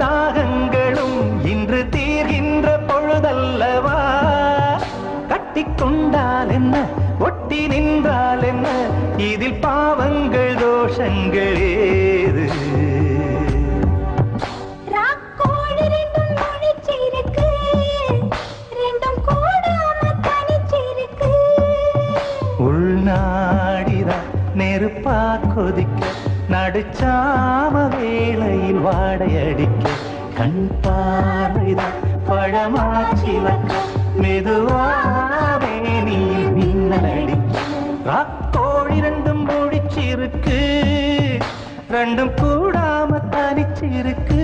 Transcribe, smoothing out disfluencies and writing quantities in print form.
தாகங்களும் இன்று தீர்கின்ற பொழுதல்லவா கட்டிக்கொண்டால் என்ன ஒட்டி நின்றால் என்ன இதில் பாவங்கள் தோஷங்கள் ஏது உள்நாடிதான் நெருப்பா கொதிக்க நடுச்சாம வேளையில் வாடையடிக்க கண் பார்வைதான் பழமாச்சிவக்க மெதுவாவே நீ மின்னலடிக்க ராக்கோழி ரெண்டும் முடிச்சிருக்கு ரெண்டும் கூடாம தனிச்சிருக்கு